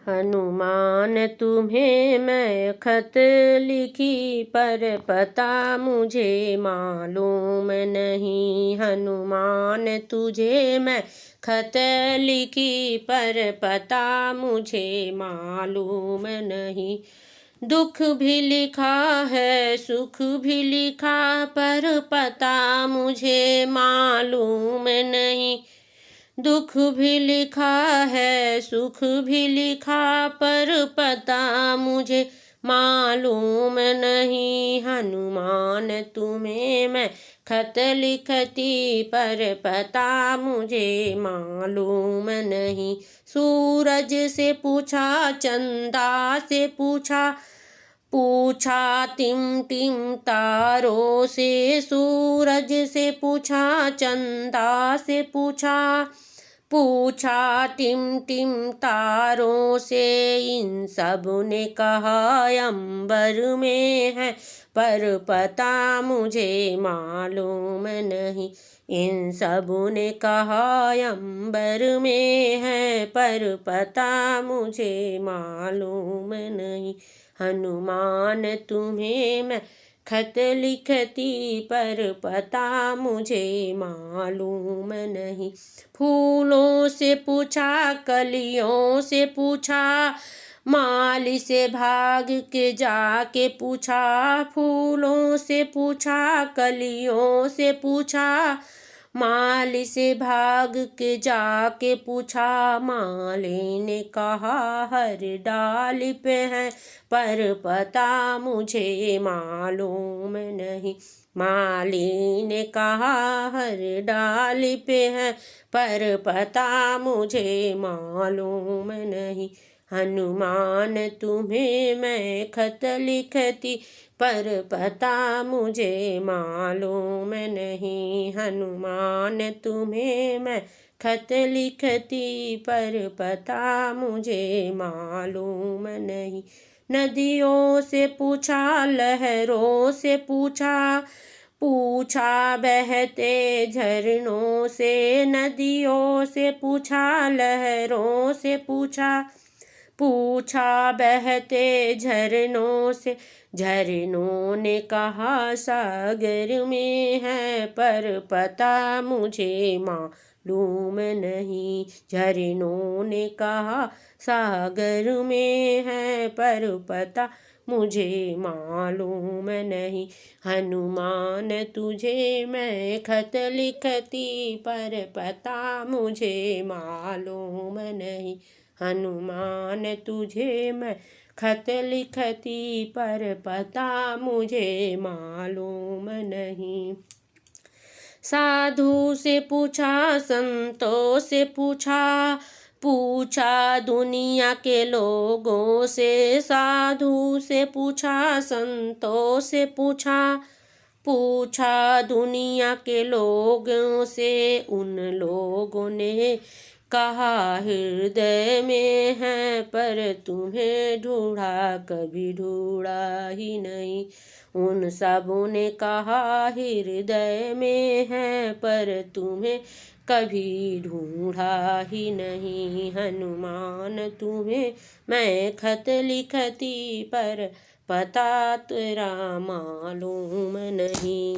हनुमान तुम्हें मैं खत लिखी पर पता मुझे मालूम नहीं। हनुमान तुझे मैं खत लिखी पर पता मुझे मालूम नहीं। दुख भी लिखा है सुख भी लिखा पर पता मुझे मालूम नहीं। दुख भी लिखा है सुख भी लिखा पर पता मुझे मालूम नहीं। हनुमान तुम्हें मैं खत लिखती पर पता मुझे मालूम नहीं। सूरज से पूछा चंदा से पूछा पूछा टिम टिम तारों से। सूरज से पूछा चंदा से पूछा पूछा टिम टिम तारों से। इन सब ने कहा अंबर में है पर पता मुझे मालूम नहीं। इन सब ने कहा अंबर में है पर पता मुझे मालूम नहीं। हनुमान तुम्हें मैं खत लिखती पर पता मुझे मालूम नहीं। फूलों से पूछा कलियों से पूछा माली से भाग के जाके पूछा। फूलों से पूछा कलियों से पूछा माली से भाग के जाके पूछा। माली ने कहा हर डाली पे है पर पता मुझे मालूम नहीं। माली ने कहा हर डाली पे है पर पता मुझे मालूम नहीं। हनुमान तुम्हें मैं खत लिखती पर पता मुझे मालूम नहीं। हनुमान तुम्हें मैं खत लिखती पर पता मुझे मालूम नहीं। नदियों से पूछा लहरों से पूछा पूछा बहते झरनों से। नदियों से पूछा लहरों से पूछा पूछा बहते झरनों से। झरनों ने कहा सागर में है पर पता मुझे मालूम नहीं। झरनों ने कहा सागर में है पर पता मुझे मालूम नहीं। हनुमान तुझे मैं खत लिखती पर पता मुझे मालूम नहीं। हनुमान तुझे मैं खत लिखती पर पता मुझे मालूम नहीं। साधु से पूछा संतों से पूछा पूछा दुनिया के लोगों से। साधु से पूछा संतों से पूछा पूछा दुनिया के लोगों से। उन लोगों ने कहा हृदय में है पर तुम्हें ढूंढा कभी ढूंढा ही नहीं। उन सबों ने कहा हृदय में है पर तुम्हें कभी ढूंढा ही नहीं। हनुमान तुम्हें मैं खत लिखती पर पता तेरा मालूम नहीं।